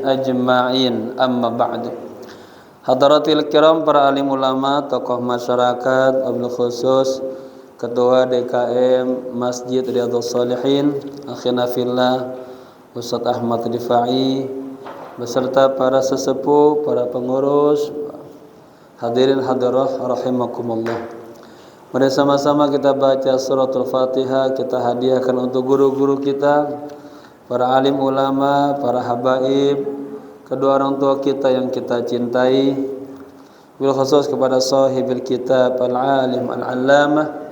أجمعين أما بعد. Hadaratil kiram, para alim ulama, tokoh masyarakat, wabil khusus Ketua DKM Masjid Riyadhus Shalihin, akhina fillah Ustaz Ahmad Rifai, beserta para sesepuh, para pengurus, hadirin hadirah rahimakumullah. Mari sama-sama kita baca suratul Fatihah, kita hadiahkan untuk guru-guru kita, para alim ulama, para habaib, kedua orang tua kita yang kita cintai, bil khusus kepada sahibil kitab al-alim al-allamah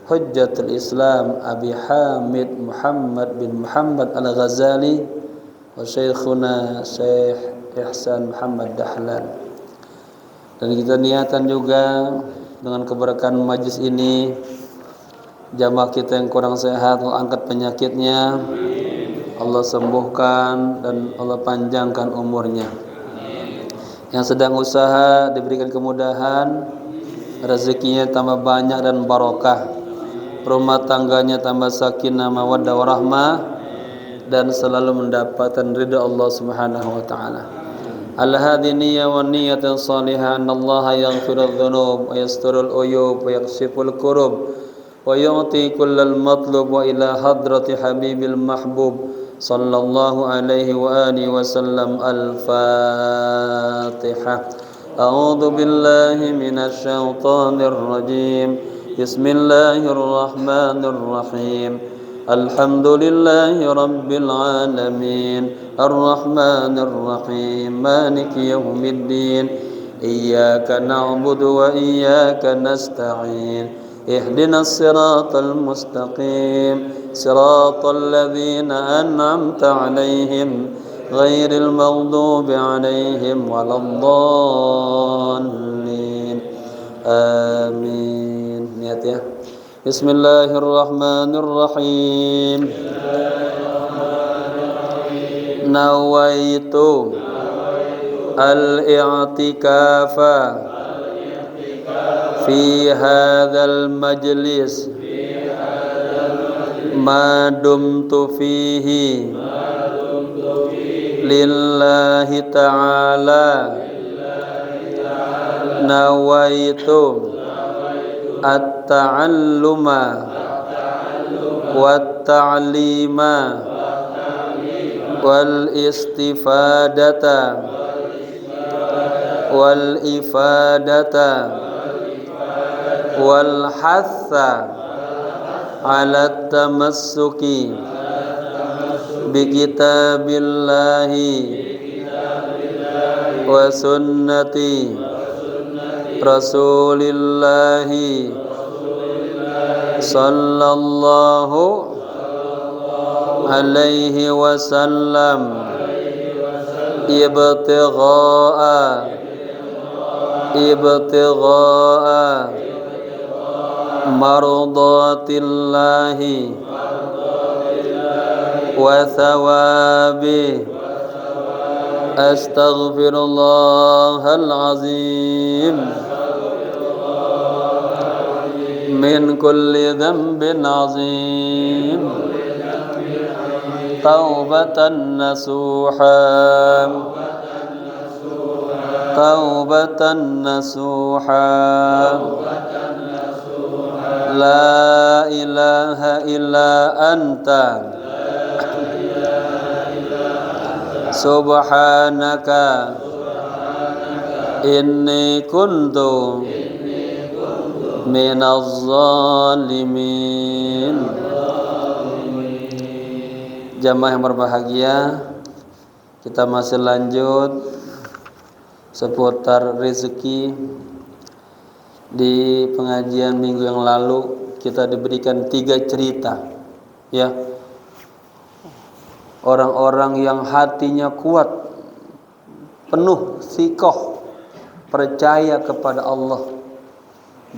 Hujjatul Islam Abi Hamid Muhammad bin Muhammad al-Ghazali wa syekhuna Syekh Ihsan Muhammad Dahlan. Dan kita niatan juga dengan keberkahan majlis ini, jamaah kita yang kurang sehat Allah angkat penyakitnya, Allah sembuhkan dan Allah panjangkan umurnya. Yang sedang usaha diberikan kemudahan, rezekinya tambah banyak dan barokah, rumah tangganya tambah sakinah mawaddah warahmah, dan selalu mendapatkan ridha Allah Subhanahu wa taala. Al-hadhi niyya wa niyyatan salihah anna Allah yaghfirudz dzunub wa yasturul uyub wa yaksiful kurub wa yu'ti kullal matlub wa ila hadrati habibil mahbub sallallahu alaihi wa alihi wasallam. Al-Fatihah. A'udzu billahi minasy syaithanir rajim. Bismillahirrahmanirrahim. Alhamdulillahi rabbil alamin. Ar-Rahmanir Rahim. Maliki yaumiddin. Iyyaka na'budu wa iyyaka nasta'in. Ihdinas siratal mustaqim. Siratal ladzina an'amta 'alaihim ghairil maghdubi 'alaihim waladdallin. Amin. Niat ya. Bismillahirrahmanirrahim. Nawaitu al-i'tikafa fi hadzal majlis ma dumtu fihi lillahi ta'ala. Nawaitu at-ta'alluma wat-ta'lima wal-istifadata wal-ifadata wal-hatha ala tamassuki bi kitabillahi wa sunnati Rasulillahi sallallahu alaihi wasallam ibtigha'a mardatillahi wa thawabi. Astaghfirullahal azim min kulli dhanbin azim. Taubatan nasuha, taubatan nasuha. La ilaha illa anta subhanaka inni kuntu minaz zalimin. Jamaah yang berbahagia, kita masih lanjut seputar rezeki. Di pengajian minggu yang lalu kita diberikan 3 cerita, ya, orang-orang yang hatinya kuat, penuh sikoh, percaya kepada Allah,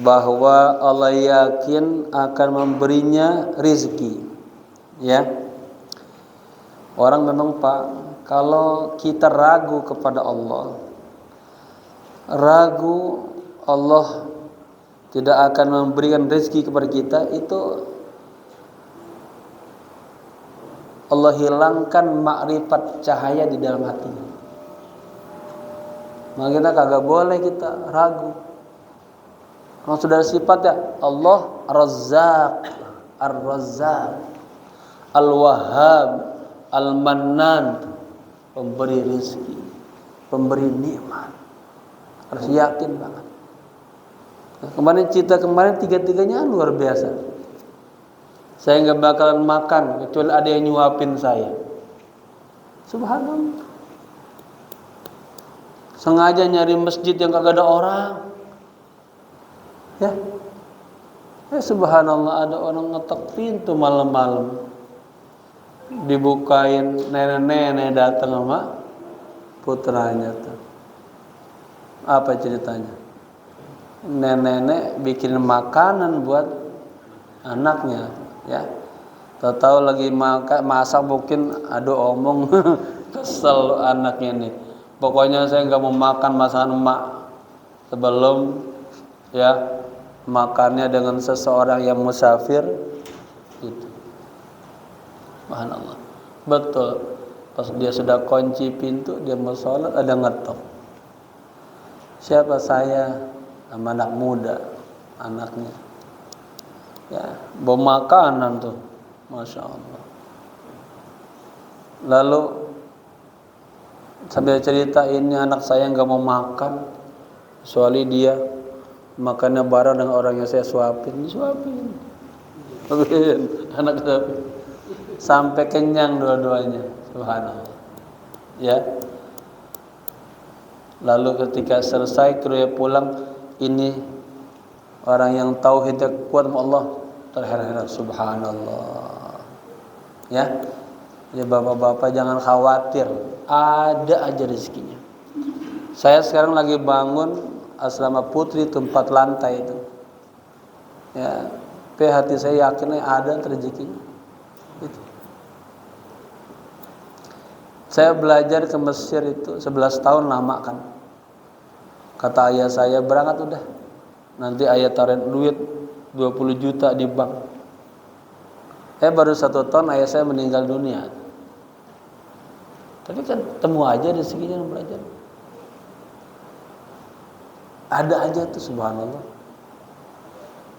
bahwa Allah yakin akan memberinya rizki. Ya, orang memang Pak, kalau kita ragu kepada Allah, ragu Allah tidak akan memberikan rezeki kepada kita, itu Allah hilangkan makrifat cahaya di dalam hati. Maka kita kagak boleh kita ragu. Kalau sudah sifat ya Allah Razzaq, Ar-Razzaq, Al-Wahhab, Al-Mannan, pemberi rezeki, pemberi nikmat. Harus yakin banget. Nah, kemarin tiga-tiganya luar biasa. Saya nggak bakalan makan kecuali ada yang nyuapin saya. Subhanallah. Sengaja nyari masjid yang kagak ada orang. Ya, subhanallah, ada orang ngetok pintu malam-malam, dibukain, nenek-nenek datang sama putranya tuh. Apa ceritanya? Nenek-nenek bikin makanan buat anaknya, ya. Tahu lagi masak mungkin aduh omong kesel anaknya nih. Pokoknya saya nggak mau makan masakan emak sebelum ya makannya dengan seseorang yang musafir gitu. Subhanallah. Betul. Pas dia sudah kunci pintu, dia mau sholat, ada ngetok. Siapa? Saya sama anak muda, anaknya. Ya, bawa makanan tuh. Masya Allah. Lalu sambil cerita, ini anak saya nggak mau makan, kecuali dia makannya bareng dengan orang yang saya suapin, anak suapin, sampai kenyang dua-duanya, subhanallah. Ya. Lalu ketika selesai keluar pulang, ini orang yang tauhidnya kuat sama Allah terheran-heran, subhanallah. Ya. Jadi bapak-bapak jangan khawatir, ada aja rezekinya. Saya sekarang lagi bangun asrama putri itu 4 lantai itu. Ya, tapi hati saya yakin ada rezekinya. Itu. Saya belajar ke Mesir itu 11 tahun lama kan. Kata ayah saya, berangkat udah. Nanti ayah taruh duit 20 juta di bank. Baru 1 tahun ayah saya meninggal dunia. Tapi kan temu aja rezekinya belajar. Ada aja tuh, subhanallah.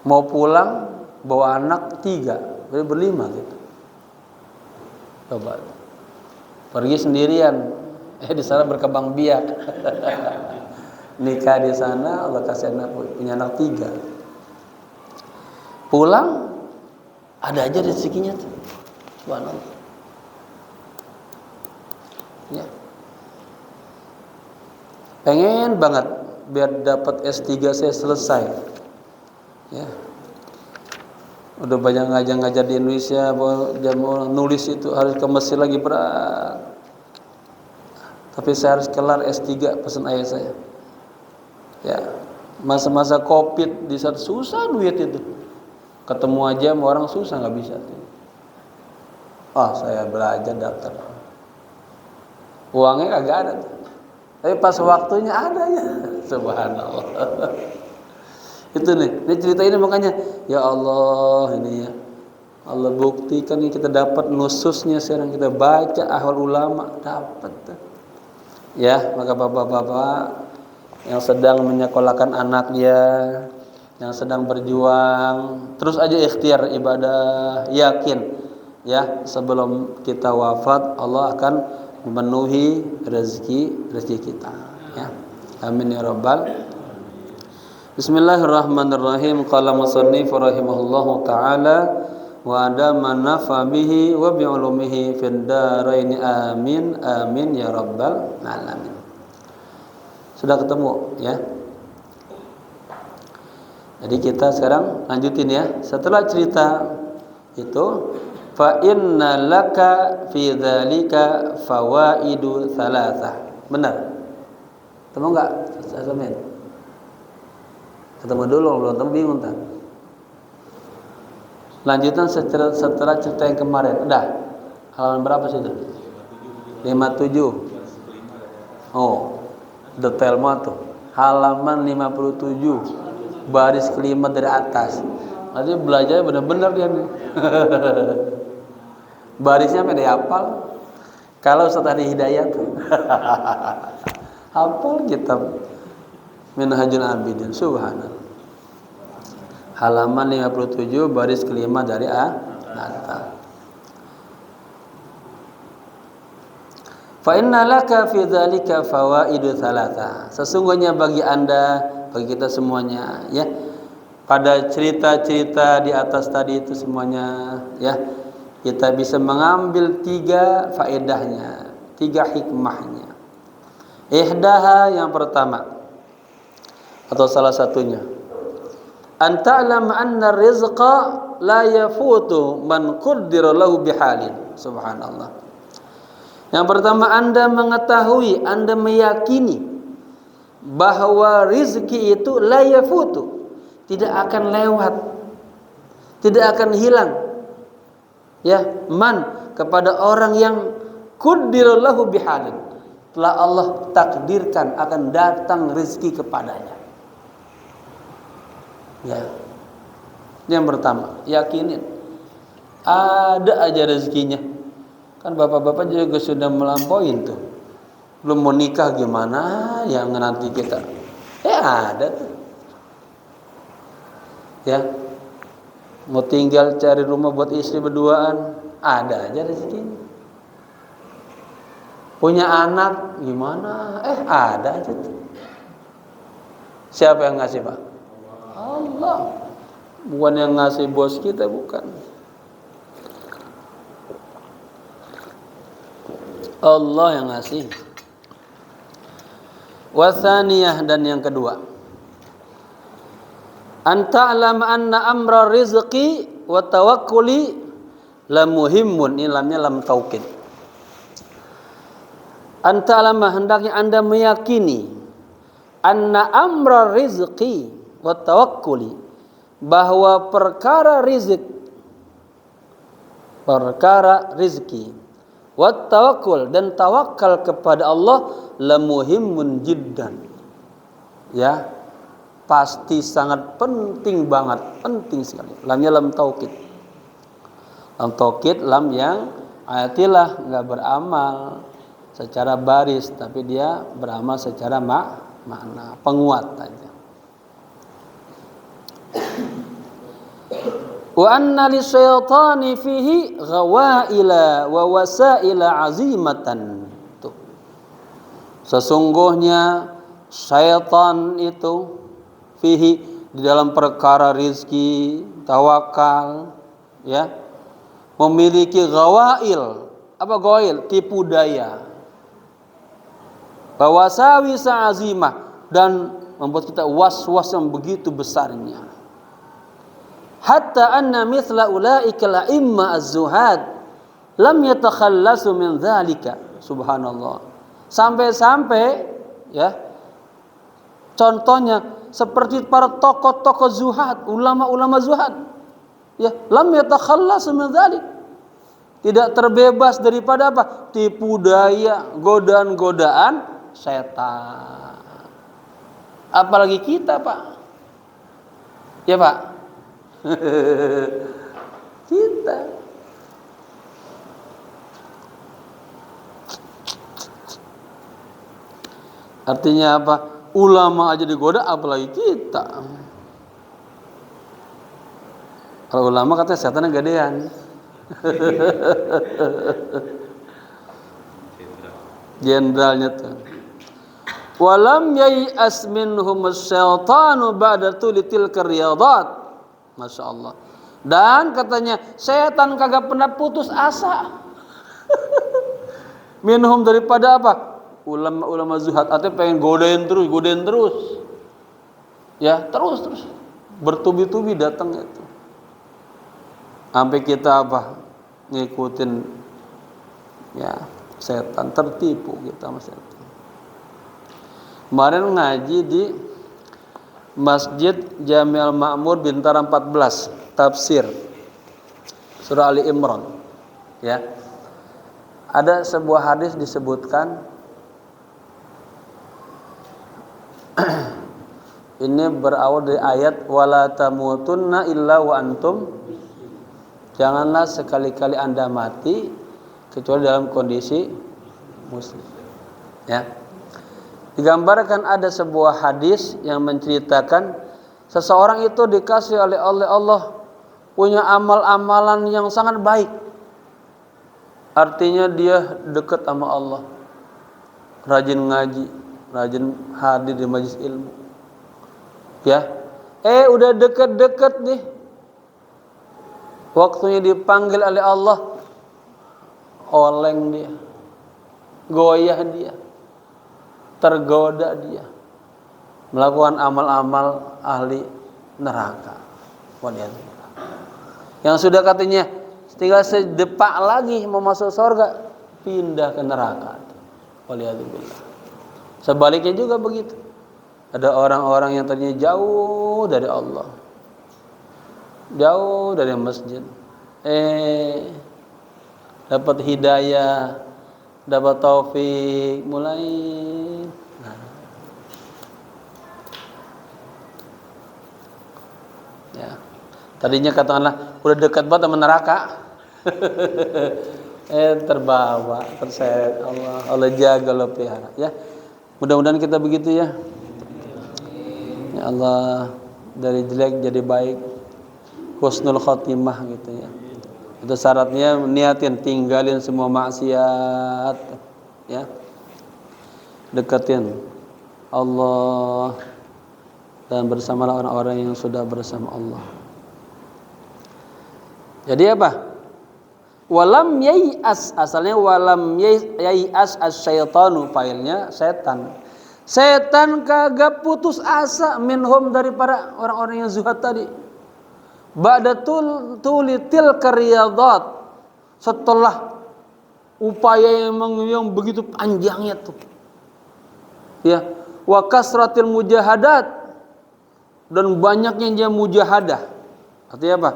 Mau pulang bawa anak 3, berlima gitu. Coba pergi sendirian, di sana berkembang biak. Nikah di sana, Allah kasih anak, punya anak 3. Pulang ada aja rezekinya tuh, subhanallah. Ya. Pengen banget biar dapat S3 saya selesai. Ya. Udah banyak ngajar di Indonesia, dia mau nulis itu harus ke Mesir lagi berat. Tapi saya harus kelar S3 pesan ayah saya. Ya, masa-masa Covid di saat susah duit itu. Ketemu aja sama orang susah, nggak bisa. Saya belajar daftar. Uangnya kagak ada. Tapi pas waktunya ada ya. Subhanallah. Itu nih, ini cerita ini makanya ya Allah ini ya. Allah buktikan ini kita dapat nususnya sekarang kita baca ahwal ulama dapat. Ya, maka bapak-bapak yang sedang menyekolahkan anaknya, yang sedang berjuang, terus aja ikhtiar ibadah, yakin ya sebelum kita wafat Allah akan memenuhi rezeki kita ya. Amin ya rabbal. Bismillahirrahmanirrahim. Qala musannif rahimahullahu taala wa adama nafa bihi wa bi ulumihi fid darain amin amin ya rabbal alamin. Sudah ketemu ya. Jadi kita sekarang lanjutin ya. Setelah cerita itu, fa inna laka fi dzalika fawaidu tsalatsah. Benar? Ketemu enggak? Asamin. Ketemu dulu, belum ketemu bingung tak? Lanjutan setelah cerita yang kemarin. Udah. Halaman berapa sih itu? 57. Oh, detail banget tuh. Halaman 57. Baris kelima dari atas. Nanti belajar benar-benar dia nih. Barisnya sampai dihafal. Kalau setelah di hidayah tuh. Hafal kitab Minhajul Abidin, subhanallah. Halaman 57 baris kelima dari atas. Fa inna laka fi dzalika fawaidu thalatha. Sesungguhnya bagi Anda, bagi kita semuanya, ya, pada cerita-cerita di atas tadi itu semuanya, ya, kita bisa mengambil 3 faedahnya, 3 hikmahnya. Ihdaha, yang pertama atau salah satunya, an ta'lam anna rizqa la yafutu man qaddara lahu bihalin. Subhanallah. Yang pertama, Anda mengetahui, Anda meyakini bahwa rizki itu la yafutu, tidak akan lewat, tidak akan hilang. Ya, man, kepada orang yang qaddara lahu bihalin, telah Allah takdirkan akan datang rizki kepadanya. Ya. Yang pertama, yakinin ada aja rezekinya. Kan bapak-bapak juga sudah melampaui tuh. Belum mau nikah gimana yang nanti kita? Ada tuh. Ya. Mau tinggal cari rumah buat istri berduaan, ada aja rezekinya. Punya anak gimana? Ada aja tuh. Siapa yang ngasih, Pak? Allah. Bukan yang ngasih bos kita, bukan. Allah yang ngasih. Wasaniyah, dan yang kedua, an ta'lam anna amra rizqi wa tawakkuli la muhimmun. Ini lamnya lam taukid. An ta'lam, hendaknya Anda meyakini, anna amra rizqi wa tawakkuli, bahwa perkara rizki wa tawakkul, dan tawakal kepada Allah, la muhimmun jiddan, ya, pasti sangat penting banget, penting sekali. Lamnya lam taukid. Lam taukid, lam yang ayatilah, enggak beramal secara baris, tapi dia beramal secara makna, penguat aja. Wa anna lisyaitani fihi ghawaila wa wasaila azimatan. Tuh. Sesungguhnya syaitan itu fihi, di dalam perkara rizki, tawakal, ya, memiliki ghawail. Apa ghawail? Tipu daya. Wa wasawisa azimah, dan membuat kita was-was yang begitu besarnya. Hatta anna mithla ulaika la'imma az-zuhad lam yatakhallasu min dzalika. Subhanallah. Sampai-sampai, ya, contohnya seperti para tokoh-tokoh zuhad, ulama-ulama zuhad, ya, lam yatakhallasu min dzalik, tidak terbebas daripada apa? Tipu daya, godaan-godaan setan. Apalagi kita, Pak. Ya, Pak. Kita. Artinya apa? Ulama aja digoda, apalagi kita. Kalau ulama katanya setannya gedean. Jenderalnya tuh. Walam yai'as minhum asyaitanu ba'da tulitil riyadhat. Masya Allah. Dan katanya setan kagak pernah putus asa. Minhum, daripada apa? Ulama-ulama zuhad. Artinya pengen godain terus. Ya, terus. Bertubi-tubi datang itu. Sampai kita apa? Ngikutin, ya, setan, tertipu kita sama setan. Kemarin ngaji di Masjid Jami'al Ma'mur Bintara 14, tafsir surah Ali Imran, ya. Ada sebuah hadis disebutkan ini berawal dari ayat wala tamutunna illa wa antum, janganlah sekali-kali Anda mati kecuali dalam kondisi muslim, ya. Digambarkan ada sebuah hadis yang menceritakan seseorang itu dikasih oleh Allah punya amal-amalan yang sangat baik. Artinya dia dekat sama Allah, rajin ngaji, rajin hadir di majelis ilmu. Ya, udah dekat-dekat nih, waktunya dipanggil oleh Allah, oleng dia, goyah dia, tergoda dia, melakukan amal-amal ahli neraka. Waliyadzubillah. Yang sudah katanya tinggal sedepak lagi mau masuk surga, pindah ke neraka. Waliyadzubillah. Sebaliknya juga begitu. Ada orang-orang yang tadinya jauh dari Allah, jauh dari masjid, dapat hidayah, dapat taufik, mulai ya. Tadinya katakanlah udah dekat banget sama neraka, terbawa, terseret. Allah jaga, Allah pelihara. Ya, mudah-mudahan kita begitu ya. Ya Allah, dari jelek jadi baik, husnul khotimah gitu ya. Itu syaratnya niatin tinggalin semua maksiat, ya. Deketin Allah dan bersamalah orang-orang yang sudah bersama Allah. Jadi apa? Walam yai'as, asalnya walam yai'as asyaitanu, failnya setan. Setan kagak putus asa minhum, dari para orang-orang yang zuhad tadi. Ba'da tulitil karyadat, setelah upaya yang begitu panjangnya tuh. Ya, wa kasratil mujahadat, dan banyaknya dia mujahadah. Artinya apa?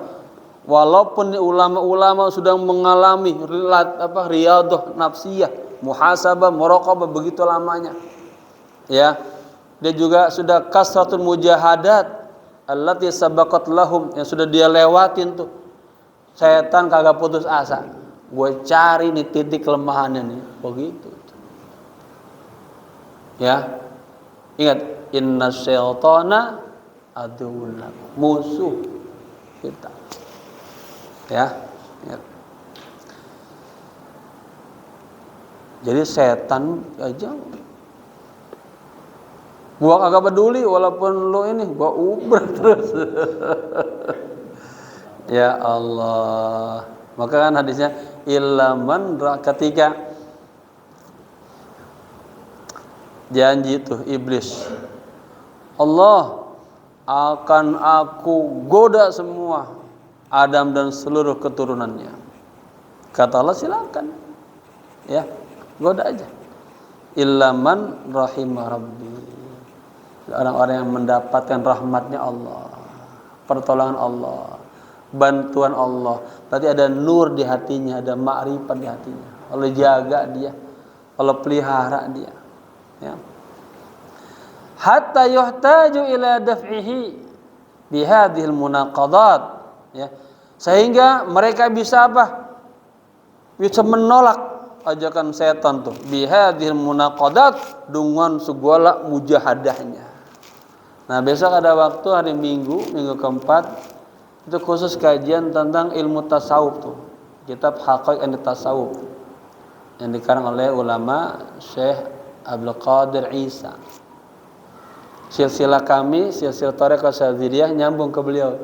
Walaupun ulama-ulama sudah mengalami riyadah nafsiyah, muhasabah, muraqabah begitu lamanya. Ya, dia juga sudah kasratul mujahadat allati sabaqat lahum, yang sudah dia lewatin tuh. Setan kagak putus asa. Gue cari nih titik kelemahannya nih, begitu. Ya. Ingat, inna syaitana aduwwun lakum, musuh kita. Ya, ingat. Jadi setan aja gua kagak peduli, walaupun lo ini gua uber terus. Ya Allah. Maka kan hadisnya ilaman, ketika janji itu iblis, Allah akan aku goda semua Adam dan seluruh keturunannya. Kata Allah, silakan, ya, goda aja. Ilaman rahimah rabbi, orang-orang yang mendapatkan rahmatnya Allah, pertolongan Allah, bantuan Allah. Berarti ada nur di hatinya, ada ma'rifat di hatinya. Allah jaga dia, Allah pelihara dia. Ya. Hatta yuhtaju ila daf'ihi bihadhil munaqadat. Ya. Sehingga mereka bisa apa? Bisa menolak ajakan setan tuh. Bihadhil munaqadat, dengan segala mujahadahnya. Nah, besok ada waktu hari Minggu keempat, itu khusus kajian tentang ilmu tasawuf tuh. Kitab Haqaiq an-Tasawuf yang dikarang oleh ulama Syekh Abdul Qadir Isa. Silsilah kami, silsilah Thariqah Syadziliyah nyambung ke beliau.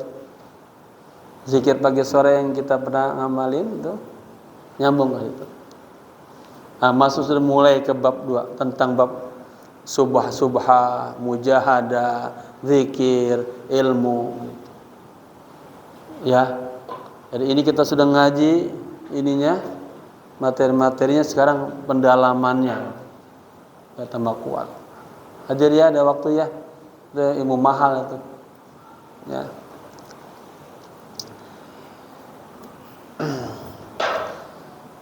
Zikir pagi sore yang kita pernah ngamalin itu nyambung ke situ. Nah, masuk sudah mulai ke bab 2 tentang bab subha, mujahadah, zikir, ilmu. Ya. Jadi ini kita sudah ngaji ininya, materi-materinya, sekarang pendalamannya ya, tambah kuat. Hadir ya, ada waktu ya. Itu ilmu mahal itu. Ya.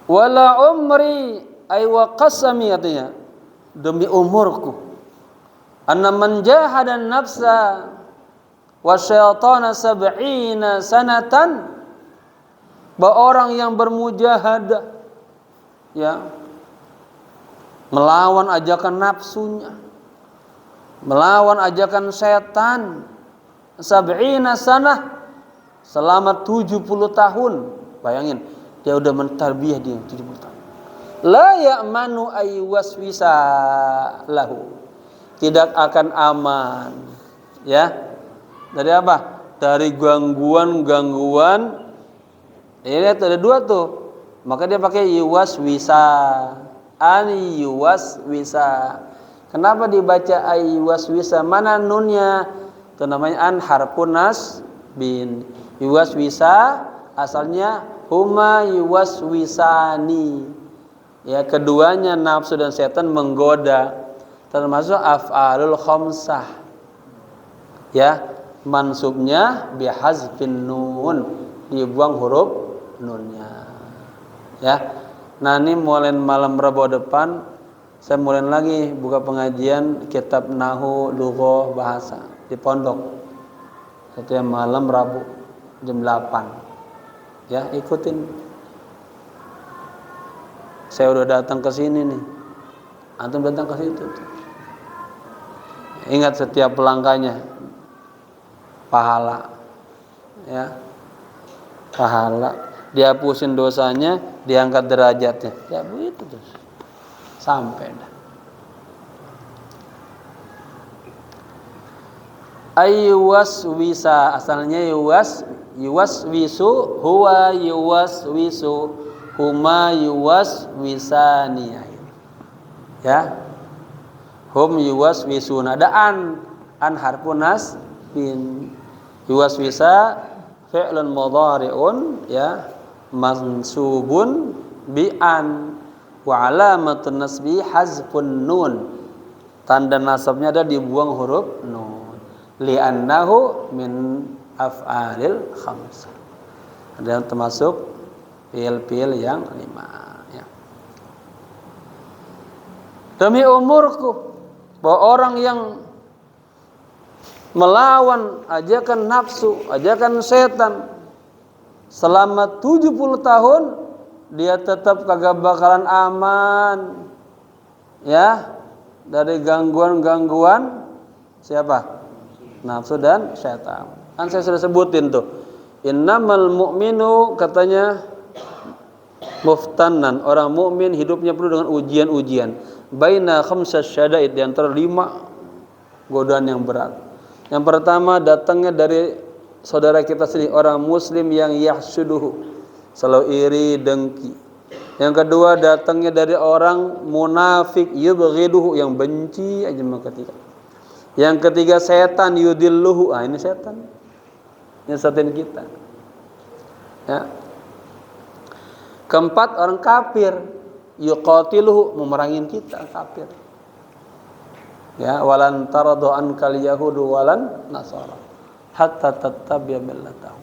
Wala umri ay wa qasami, artinya demi umurku, anna man jahada nafsa wa syaitana 70 sanatan, bahwa orang yang bermujahadah, ya, melawan ajakan nafsunya melawan ajakan setan sab'ina sanah selama 70 tahun. Bayangin, dia udah mentarbiyah dia 70 tahun. La ya'manu ay waswisa lahu. Tidak akan aman. Ya. Dari apa? Dari gangguan-gangguan. Ini ada dua tuh. Maka dia pakai yuwaswisa. Ani yuwaswisa. Kenapa dibaca ay yuwaswisa? Mana nunnya? Itu namanya an harfun nasbin. Yuwaswisa asalnya huma yuwaswisani. Ya, keduanya nafsu dan setan menggoda, termasuk af'alul khamsah. Ya, mansubnya bihazfin nun, dibuang huruf nunnya. Ya. Nah, ini mulai malam Rabu depan saya mulai lagi buka pengajian kitab Nahwu Lughah Bahasa di pondok. Setiap malam Rabu jam 8. Ya, ikutin. Saya udah datang ke sini nih. Antum datang ke situ. Ingat setiap langkahnya pahala. Ya. Pahala. Dihapusin dosanya, diangkat derajatnya. Ya begitu terus. Sampai dah. Ayyuwaswisa asalnya yuwaswisu huwa yuwaswisu huma yuwaswisani. Ya. Hum yuwaswisuna. Ada an harfun nasbin. Yuwaswisa fi'lun mudhari'un ya mansubun bi an wa alamatun nasbi hazfun nun. Tanda nasabnya ada dibuang huruf nun. Li'annahu min af'alil khamsah. Ada yang termasuk fi'il yang 5 ya. Demi umurku bahwa orang yang melawan ajakan nafsu, ajakan setan selama 70 tahun dia tetap kagak bakalan aman ya dari gangguan-gangguan siapa? Nafsu dan setan. Kan saya sudah sebutin tuh. Innamal mu'minu katanya muftanan, orang mukmin hidupnya penuh dengan ujian-ujian. Baina khamsas syada'id, di antara 5 godaan yang berat. Yang pertama datangnya dari saudara kita sendiri, orang muslim yang yahsuduhu, selalu iri, dengki. Yang kedua datangnya dari orang munafik yubghiduhu, yang benci aja sama ketiga. Yang ketiga setan yudilluhu, ini setan. Nyesatin kita. Ya. Keempat orang kafir yuqatiluhu, memerangin kita kafir. Ya, walan taradu ankal yahudu walan nasara hatta tattabi'a millatahum.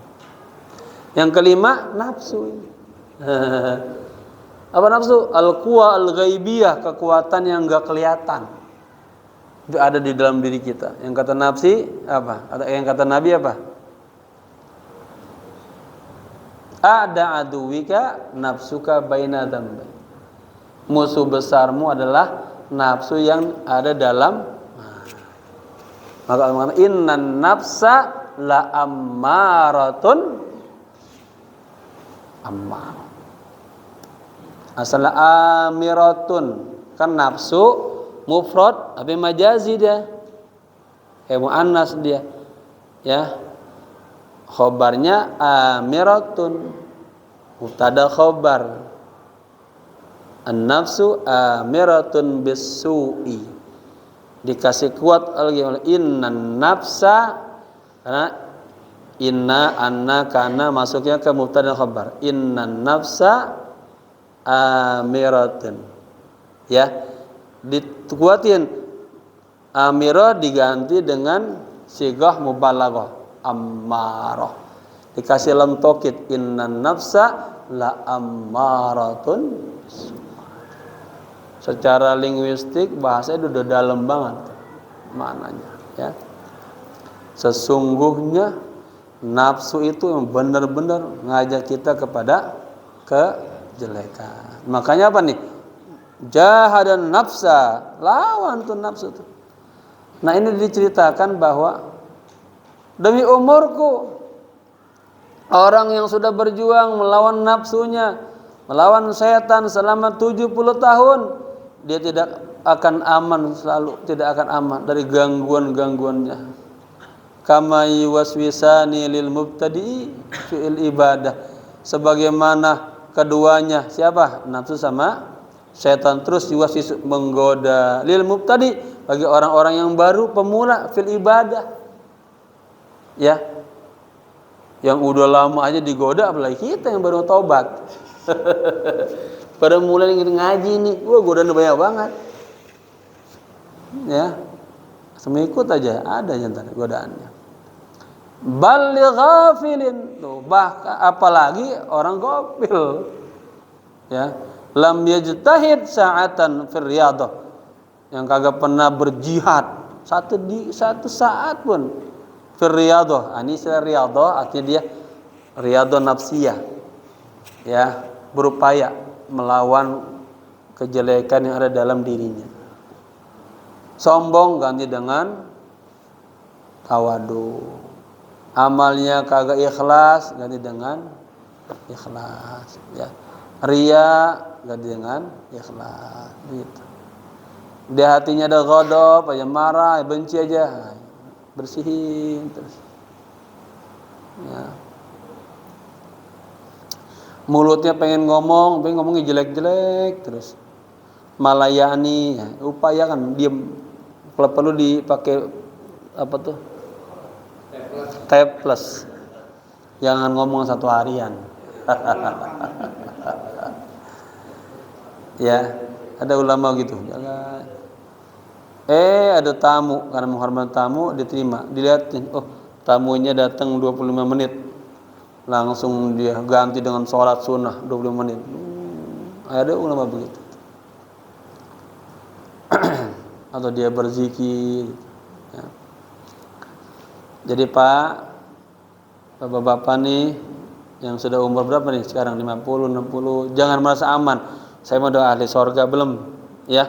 Yang kelima nafsu ini. Apa nafsu? Al-quwa al-ghaibiyah, kekuatan yang enggak kelihatan. Itu ada di dalam diri kita. Yang kata nafsi apa? Yang kata Nabi apa? Ada aduwika nafsuka baina dzambi. Musuh besarmu adalah nafsu yang ada dalam. Maka Allah mengatakan innan nafsa la ammaratun ammar. Asal amiratun kan nafsu mufrad tapi majazi dia. Muannas dia. Ya. Khobarnya amiratun, mubtada khobar. An-nafsu amiratun bis-su'i. Dikasih kuat lagi oleh innan nafsa, karena inna anna kana masuknya ke mubtada khobar. Innan nafsa amiratun. Ya. Dikuatin amirah diganti dengan sigah mubalaghah ammarah, dikasih lam taukid innan nafsa la ammaratun. Secara linguistik bahasa itu udah dalam banget maknanya ya. Sesungguhnya nafsu itu yang benar-benar ngajak kita kepada kejelekan. Makanya apa nih? Jahadan nafsa, lawan tuh nafsu tuh. Nah, ini diceritakan bahwa demi umurku, orang yang sudah berjuang melawan nafsunya, melawan setan selama 70 tahun, dia tidak akan aman, selalu tidak akan aman dari gangguan-gangguannya. Kama yuwaswisani lil mubtadi fi'il ibadah, sebagaimana keduanya siapa? Nafsu sama setan terus yuwaswis menggoda lil mubtadi bagi orang-orang yang baru pemula fil ibadah. Ya. Yang udah lama aja digoda, apalagi kita yang baru taubat. Pada mulai ngaji nih, godaan banyak banget. Ya. Semua ikut aja, ada ntar godaannya. Bal li ghafilin, tuh bahkan apalagi orang gofil. Ya. Lam yajtahid sa'atan fir riyadah, yang kagak pernah berjihad satu saat pun fir riyadah. Ini istilah riyadah artinya dia riyadah nafsiyah, ya, berupaya melawan kejelekan yang ada dalam dirinya. Sombong ganti dengan tawadu. Amalnya kagak ikhlas ganti dengan ikhlas, ya. Ria ganti dengan ikhlas, gitu. Di hatinya ada ghadab, aja marah, benci aja, bersihin terus. Ya. Mulutnya pengen ngomongnya jelek-jelek terus. Malayani, ya, upayakan diam. Kalau perlu dipakai apa tuh? Tab plus. Jangan ngomong satu harian. Ya, ada ulama gitu. Jangan. Ada tamu, karena menghormati tamu diterima. Dilihatin, oh, tamunya datang 25 menit. Langsung dia ganti dengan sholat sunnah 25 menit. Ada ulama begitu. Atau dia berzikir, ya. Jadi bapak-bapak nih yang sudah umur berapa nih sekarang, 50, 60, jangan merasa aman. Saya mau doa ahli sorga, belum, ya.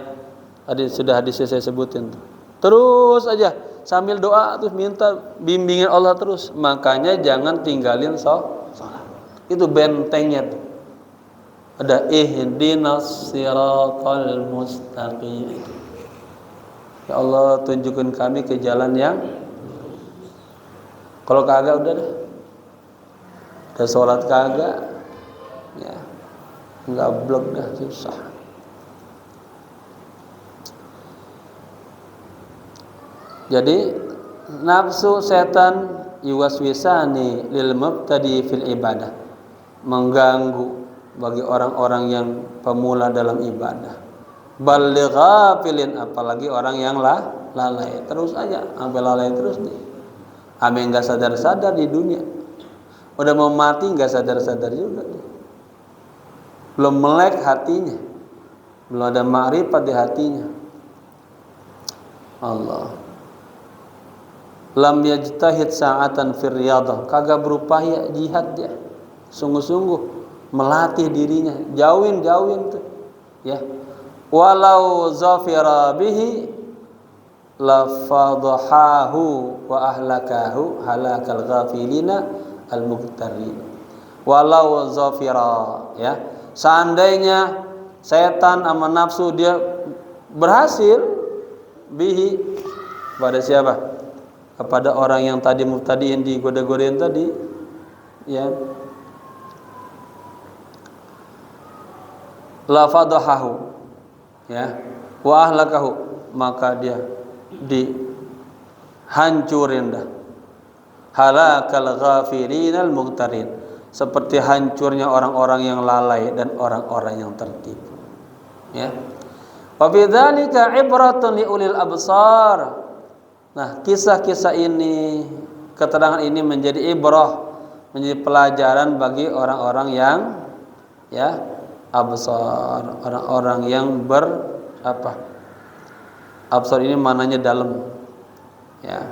Tadi sudah hadisnya saya sebutin. Terus aja sambil doa terus minta bimbingan Allah terus. Makanya jangan tinggalin sholat. Itu bentengnya tuh. Ada ihdinas siratal mustaqim. Ya Allah, tunjukkan kami ke jalan yang, kalau kagak udah deh. Udah sholat kagak, ya, nggak blok dah, susah. Jadi nafsu setan yuwaswisani lil mubtadi fil ibadah, mengganggu bagi orang-orang yang pemula dalam ibadah. Bal li ghafilin, apalagi orang yang lalai. Terus aja sampai lalai terus nih. Ame enggak sadar-sadar di dunia. Udah mau mati enggak sadar-sadar juga nih. Belum melek hatinya. Belum ada ma'rifat di hatinya. Allah. Lam yajtahid sa'atan fir riyadah, kagak berupaya jihad dia. Sungguh-sungguh melatih dirinya, jauhin tuh, ya. Walau zafira bihi la fadhahahu wa ahlakahu halakal ghafilina al mughtarin. Walau zafira, ya, seandainya setan sama nafsu dia berhasil bihi, pada siapa? Kepada orang yang tadi mubtadiin digoda-godain tadi, ya. La fadhahahu, ya, wa ahlakahu, maka dia dihancurin dah. Halakal ghafirinal mughtarin, seperti hancurnya orang-orang yang lalai dan orang-orang yang tertipu, ya. Wa bidzalika ibratun li ulil absar. Nah, kisah-kisah ini, keterangan ini menjadi ibrah, menjadi pelajaran bagi orang-orang yang, ya, absar, orang-orang yang absar ini maknanya dalam, ya.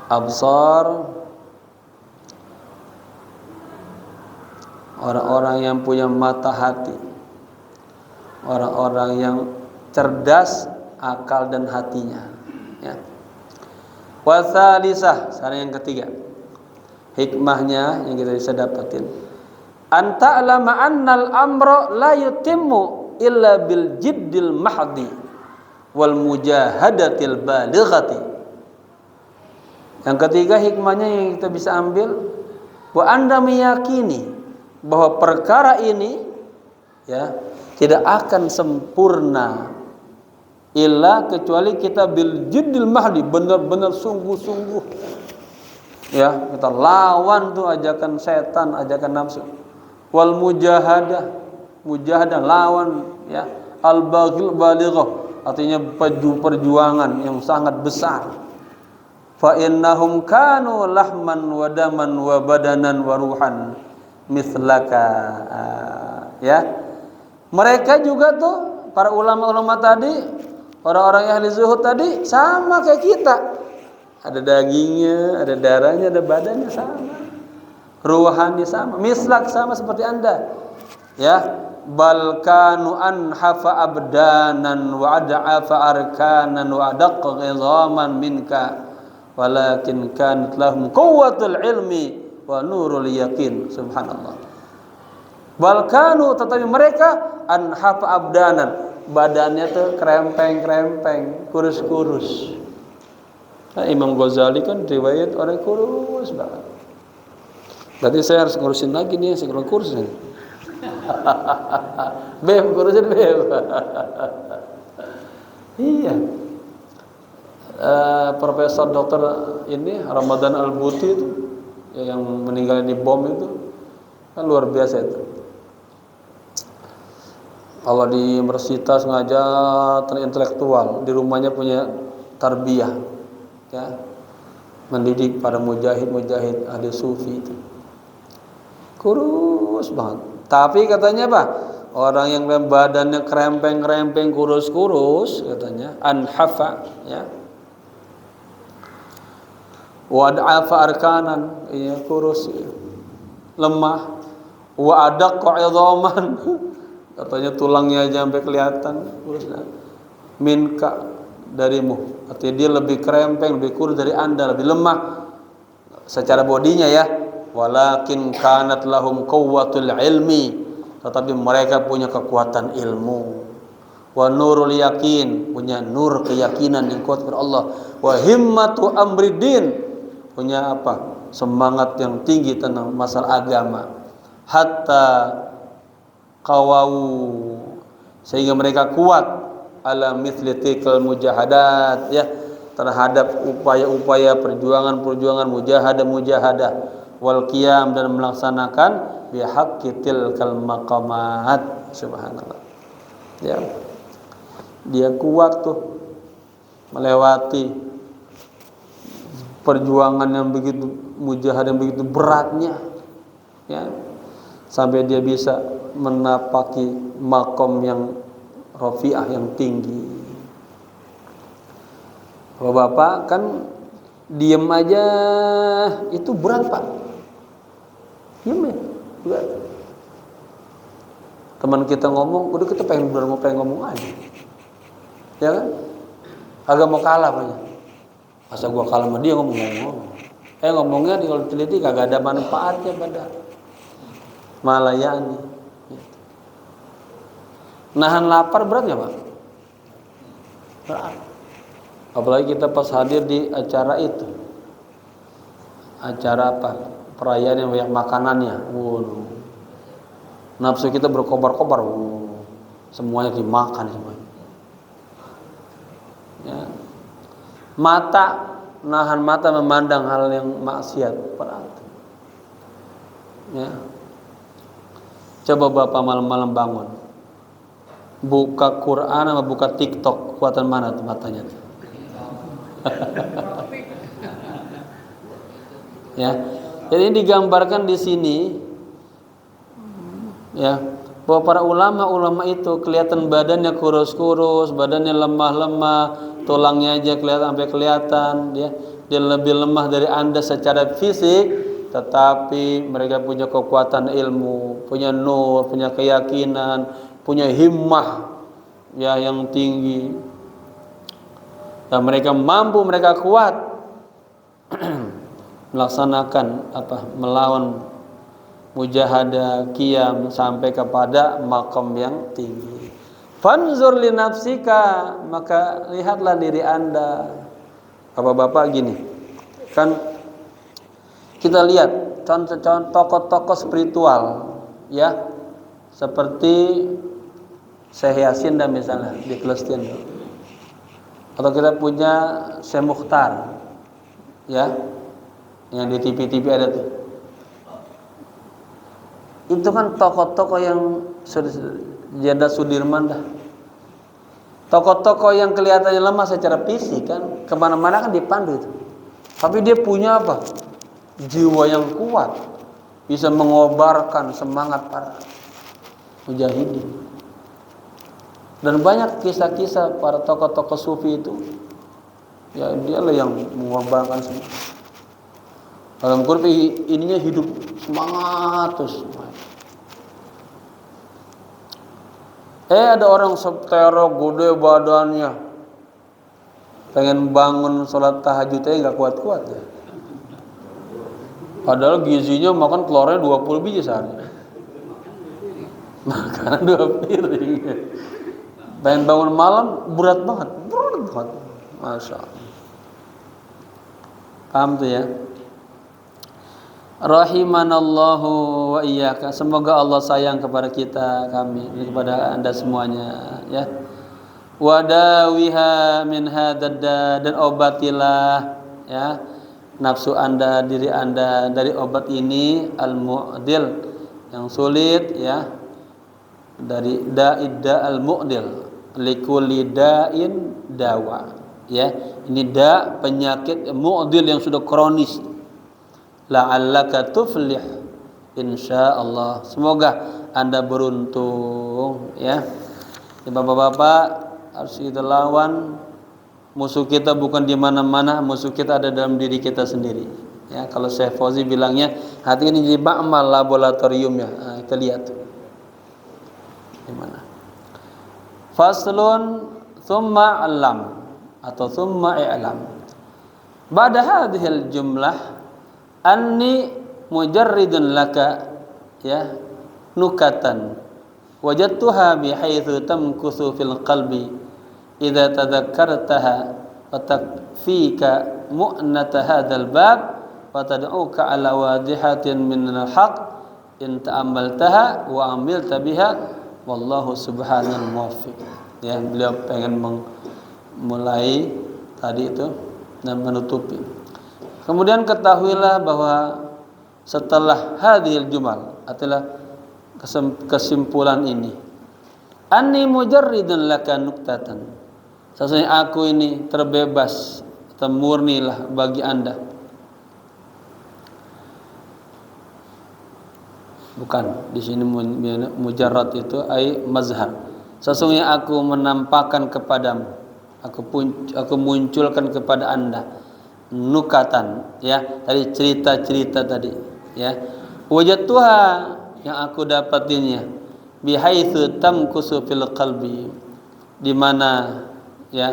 Absar, orang-orang yang punya mata hati, orang-orang yang cerdas akal dan hatinya. Ya. Wasalisah, saran yang ketiga. Hikmahnya yang kita bisa dapatin. Anta alama annal amra la yutimmu illa bil jiddil mahdi wal mujahadatil balighati. Yang ketiga hikmahnya yang kita bisa ambil, bahwa Anda meyakini bahwa perkara ini ya tidak akan sempurna illa kecuali kita bil jiddil mahdi, benar-benar sungguh-sungguh ya, kita lawan tuh ajakan setan, ajakan nafsu. Wal mujahadah, mujahadah lawan ya, al balighah artinya perjuangan yang sangat besar. Fa innahum kanu lahman wa daman wa badanan wa ruhan mithlaka. Ya, mereka juga tuh para ulama-ulama tadi, orang-orang ahli zuhud tadi sama kayak kita. Ada dagingnya, ada darahnya, ada badannya sama. Ruhannya sama, mislak sama seperti Anda. Ya, bal kanu anhafa abdanan wa ad'afa arkanan wa adaqqa idhaman minka walakin kanat lahum quwwatul ilmi wa nurul yaqin. Subhanallah. Bal kanu, tetapi mereka anhafa abdanan, badannya tuh krempeng-krempeng, kurus-kurus. Nah, Imam Ghazali kan riwayat orang kurus banget. Berarti saya harus ngurusin lagi nih, saya kurang kurus nih. Beb, kurusin beb. Iya. Profesor Dokter ini Ramadan Al-Buti itu yang meninggal di bom itu kan luar biasa itu. Kalau di universitas ngajar intelektual, di rumahnya punya tarbiyah. Ya, mendidik para mujahid-mujahid ahli sufi itu kurus banget. Tapi katanya apa? Orang yang badannya krempeng-krempeng, kurus-kurus, katanya anhafa, ya. Wad'afa arkanan, iya kurus, ya. Lemah. Wa adaqqa idhaman, katanya tulangnya aja sampai kelihatan kurusnya. Minka, darimu, artinya dia lebih krempeng, lebih kurus dari Anda, lebih lemah secara bodinya ya. Walakin kanat lahum quwwatul ilmi, tetapi mereka punya kekuatan ilmu. Wa nurul yakin, punya nur keyakinan yang kuat kepada Allah. Wa himmatu amriddin, punya apa? Semangat yang tinggi tentang masalah agama. Hatta qawau, sehingga mereka kuat ala mithli tikal mujahadat, ya, terhadap upaya-upaya perjuangan-perjuangan mujahadah wal qiyam, dan melaksanakan bihaqqi tilkal maqamat. Subhanallah. Ya. Dia kuat tuh melewati perjuangan yang begitu, mujahadah yang begitu beratnya, ya, sampai dia bisa menapaki makom yang rafi'ah, yang tinggi. Kalau Bapak kan diem aja itu berat, Pak. Diem ya, berat. Teman kita ngomong, udah kita pengen ngomong aja, ya kan? Agak mau kalah banyak. Masa gua kalah sama dia ngomong-ngomong. Ngomongnya kalau teliti kagak ada manfaatnya, pada malayani. Nahan lapar berat nggak, Pak? Berat. Apalagi kita pas hadir di acara itu, acara apa? Perayaan yang banyak makanannya. Nafsu kita berkobar-kobar. Semuanya dimakan semuanya. Ya. Mata, nahan mata memandang hal yang maksiat, berat. Ya. Coba Bapak malam-malam bangun, buka Quran sama buka TikTok, kuatan mana tuh matanya? Ya, jadi ini digambarkan di sini, ya, bahwa para ulama itu kelihatan badannya kurus-kurus, badannya lemah-lemah, tulangnya aja sampai kelihatan, dia lebih lemah dari Anda secara fisik, tetapi mereka punya kekuatan ilmu, punya nur, punya keyakinan, punya himmah ya yang tinggi. Dan mereka mampu, mereka kuat melaksanakan melawan mujahadah, qiyam sampai kepada maqam yang tinggi. Fanzur li nafsika, maka lihatlah diri Anda. Bapak-bapak gini, kan kita lihat contoh-contoh tokoh-tokoh spiritual ya, seperti Syekh Yasin dan misalnya di Palestina, atau kita punya Syekh Mukhtar ya, yang di TV-TV ada tuh. Itu kan tokoh-tokoh yang Jenderal Sudirman dah. Tokoh-tokoh yang kelihatannya lemah secara fisik kan, kemana-mana kan dipandu itu. Tapi dia punya apa? Jiwa yang kuat, bisa mengobarkan semangat para mujahidin. Dan banyak kisah-kisah para tokoh-tokoh sufi itu, ya dialah yang mengobarkan semangat. Dalam Quran ininya hidup semangat terus. Ada orang setero gede badannya, pengen bangun sholat tahajudnya nggak kuat-kuat ya. Padahal gizinya makan telurnya 20 biji sehari. Makanan 2 piring. Pengen bangun malam berat banget. Masya Allah. Paham tuh ya? Rahimanallahu wa iyyaka. Semoga Allah sayang kepada kita, kami, kepada Anda semuanya ya. Wadawiha min hadadda, dan obatilah ya nafsu Anda, diri Anda dari obat ini, al-mu'dil, yang sulit ya, dari da'idda al-mu'dil, likulli da'in dawa ya. Ini penyakit mu'dil yang sudah kronis. La'allaka tuflih insyaallah. Semoga Anda beruntung ya. Bapak-bapak, harus kita lawan musuh kita. Bukan di mana-mana, musuh kita ada dalam diri kita sendiri ya. Kalau Syekh Fauzi bilangnya, hati ini jadi ma'mal laboratorium ya. Kita lihat di mana. Faslun thumma alam atau thumma i'lam. Ba'da hadhil jumlah anni mujarridun laka ya nukatan wajadtuha bihaitsu tamkusu fil qalbi idza tadhakkartaha wa takfika mu'nata hadzal bab wa tad'uka ala wadihatin min al-haq in ta'ammaltaha wa amilta biha wallahu subhanal muwaffiq ya. Beliau pengen mulai tadi itu dan menutupi. Kemudian ketahuilah bahwa setelah hadhil jumal adalah kesimpulan ini, anni mujarridun laka nuktatan, sesungguhnya aku ini terbebas atau murnilah bagi Anda. Bukan di sini mujarrad itu ai mazhar. Sesungguhnya aku menampakkan kepadamu, aku munculkan kepada Anda nukatan ya, tadi cerita-cerita tadi ya. Wajadtuha, yang aku dapatinnya, bihaitsu tamkusu fil qalbi, di mana ya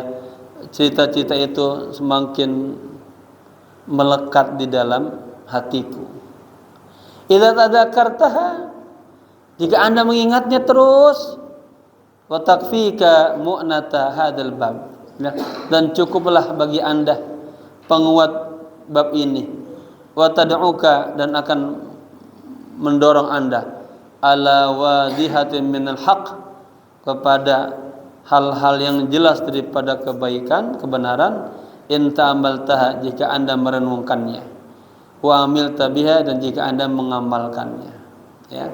cerita-cerita itu semakin melekat di dalam hatiku. Idza tadzakartaha, jika Anda mengingatnya terus, wa takfika mu'nata hadzal bab, dan cukuplah bagi Anda penguat bab ini, wa tad'uka, dan akan mendorong Anda ala wadihatin minal haq, kepada hal-hal yang jelas daripada kebaikan, kebenaran, in ta'amaltaha, jika Anda merenungkannya, wa amilta biha, dan jika Anda mengamalkannya ya.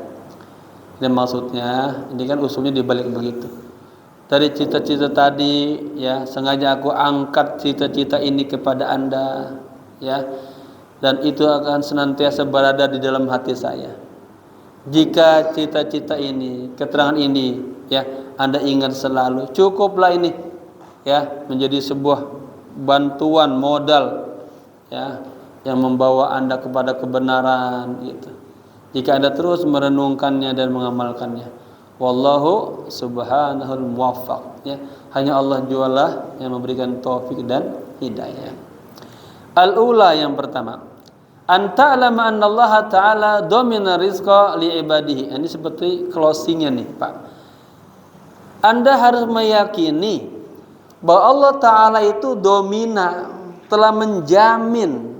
Dan maksudnya ini kan usulnya dibalik begitu. Dari cita-cita tadi ya, sengaja aku angkat cita-cita ini kepada Anda ya, dan itu akan senantiasa berada di dalam hati saya. Jika cita-cita ini, keterangan ini ya Anda ingat selalu, cukuplah ini ya menjadi sebuah bantuan modal ya yang membawa Anda kepada kebenaran gitu. Jika Anda terus merenungkannya dan mengamalkannya, Wallahu subhanahul muwaffaq. Ya, hanya Allah jualah yang memberikan taufik dan hidayah. Al-ula yang pertama, an ta'lama anna Allah Ta'ala domina rizqa li ibadihi. Ini seperti closingnya nih Pak. Anda harus meyakini bahwa Allah Ta'ala itu domina, telah menjamin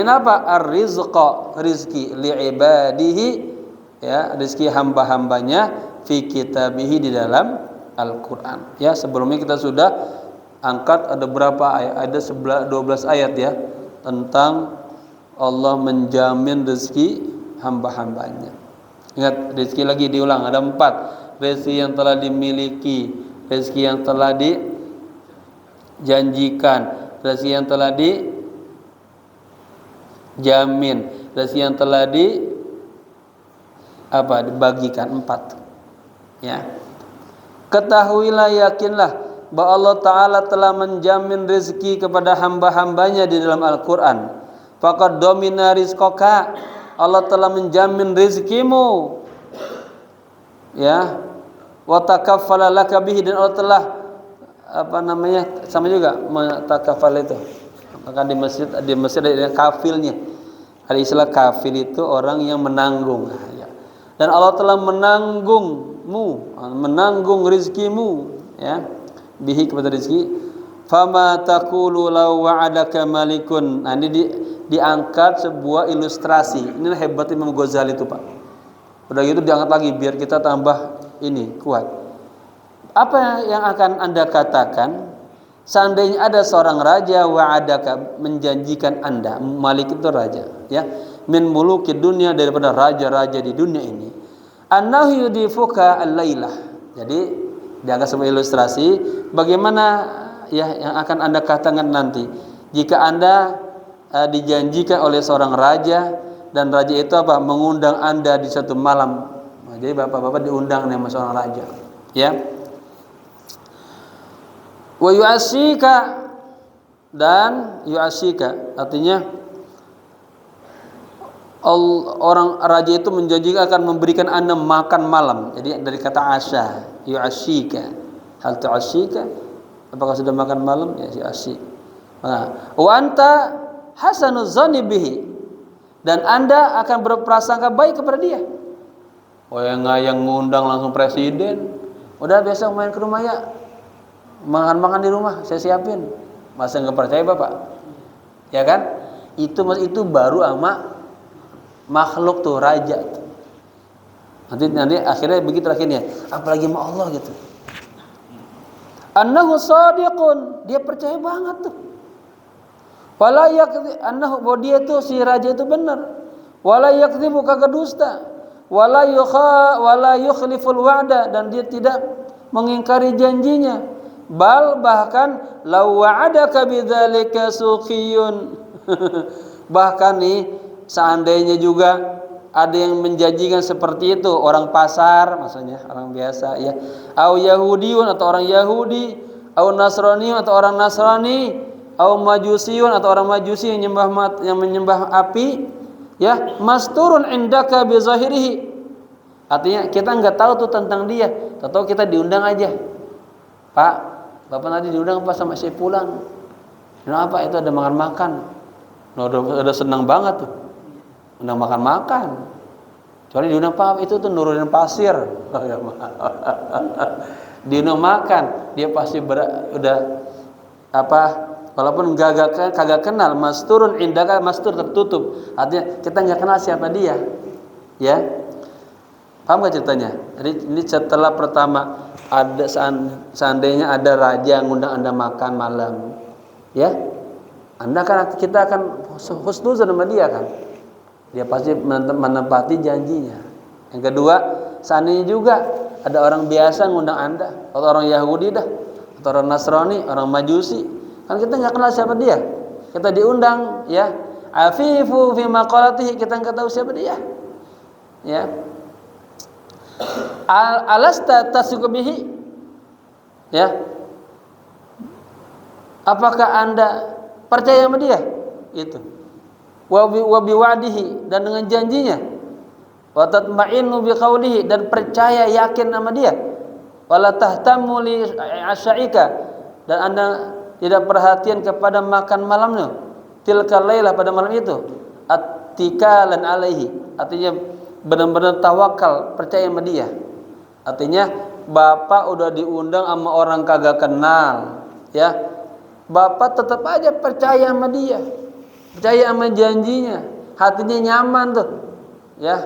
apa? Ar-rizqa, rizki li ibadihi, ya, rizki hamba-hambanya fi kitabihi, di dalam Al-Quran. Ya, sebelumnya kita sudah angkat ada berapa ayat? Ada 12 ayat ya tentang Allah menjamin rezeki hamba-hambanya. Ingat, rezeki lagi diulang, ada 4. Rezeki yang telah dimiliki, rezeki yang telah dijanjikan, rezeki yang telah dijamin, rezeki yang telah dibagikan. 4. Ya. Ketahuilah, yakinlah bahwa Allah Ta'ala telah menjamin rezeki kepada hamba-hambanya di dalam Al-Quran. Faqad domina rizqaka, Allah telah menjamin rezekimu, ya. Wa takaffala laka bihi, dan Allah telah sama juga takaffal itu. Maka di masjid ada kafilnya. Ada istilah kafil itu orang yang menanggung. Ya. Dan Allah telah menanggung rezekimu, ya, bihi, kepada rezeki. Fama taqulu law wa'adaka malikun. Nah, ini diangkat sebuah ilustrasi. Ini hebat Imam Ghazali itu Pak. Udah gitu diangkat lagi biar kita tambah ini kuat. Apa yang akan Anda katakan seandainya ada seorang raja wa'adaka, menjanjikan Anda, malik itu raja, ya, min muluki dunia, daripada raja-raja di dunia ini, annahu yudifuka al-lailah. Jadi diangkat sebuah ilustrasi bagaimana ya yang akan Anda katakan nanti jika Anda dijanjikan oleh seorang raja, dan raja itu mengundang Anda di satu malam. Nah, jadi bapak-bapak diundang sama seorang raja, ya. Wa yu'asika, dan yu'asika artinya orang raja itu menjanjikan akan memberikan Anda makan malam. Jadi dari kata asya, yu'asika. Hal tu'asika, apakah sudah makan malam? Ya, yu'asik. Nah, wa anta hasanuz zanni bihi, dan Anda akan berprasangka baik kepada dia. Oh, yang ngundang langsung presiden. Udah besok main ke rumah ya, makan di rumah saya siapin. Masa nggak percaya Bapak? Ya kan? Itu baru sama makhluk tuh, raja tuh. Nanti akhirnya begitu akhirnya, apalagi sama Allah gitu. Annahu shadiqun, dia percaya banget tuh. Wala yakdhi, annahu, bahwa dia tuh, si raja itu benar. Wala yakdzibu, kagak dusta. Wala yukhliful wa'da, dan dia tidak mengingkari janjinya. Bal, bahkan law wa'adaka bidzalika suqiyun. Bahkan nih, seandainya juga ada yang menjanjikan seperti itu, orang pasar maksudnya, orang biasa ya, au yahudiyun, atau orang Yahudi, au nasraniyun, atau orang Nasrani, au majusiyun, atau orang Majusi yang menyembah api, ya, masturun indaka bi zahirihi. Artinya kita enggak tahu tuh tentang dia, tahu kita diundang aja. Pak, Bapak nanti diundang apa sama si pulang. Kenapa? Itu ada makan-makan. Udah senang banget tuh. Undang makan-makan. Kecuali diundang Pak, itu tuh nurunin pasir. Diundang makan, dia pasti udah walaupun kagak kenal, masturun indaka, mastur tertutup. Artinya kita enggak kenal siapa dia. Ya. Paham gak ceritanya? Jadi ini setelah pertama ada seandainya ada raja yang ngundang Anda makan malam. Ya. Kita akan husnuzan sama dia kan. Dia pasti menepati janjinya. Yang kedua, seandainya juga ada orang biasa ngundang Anda, atau orang Yahudi dah, atau orang Nasrani, orang Majusi, kan kita nggak kenal siapa dia. Kita diundang, ya, afifu fi maqalatihi, kita nggak tahu siapa dia. Ya. Alasta tasuku bihi. Ya. Apakah Anda percaya sama dia? Itu. Wa biwa'dihi, dan dengan janjinya. wa tatma'innu biqaulihi, dan percaya yakin sama dia. Wala tahtammu li asya'ika, dan Anda tidak perhatian kepada makan malamnya. Tilkal lailah, pada malam itu. Attikalan alaihi, artinya benar-benar tawakal, percaya sama dia. Artinya bapak udah diundang sama orang kagak kenal, ya. Bapak tetap aja percaya sama dia, percaya sama janjinya, hatinya nyaman tuh, ya.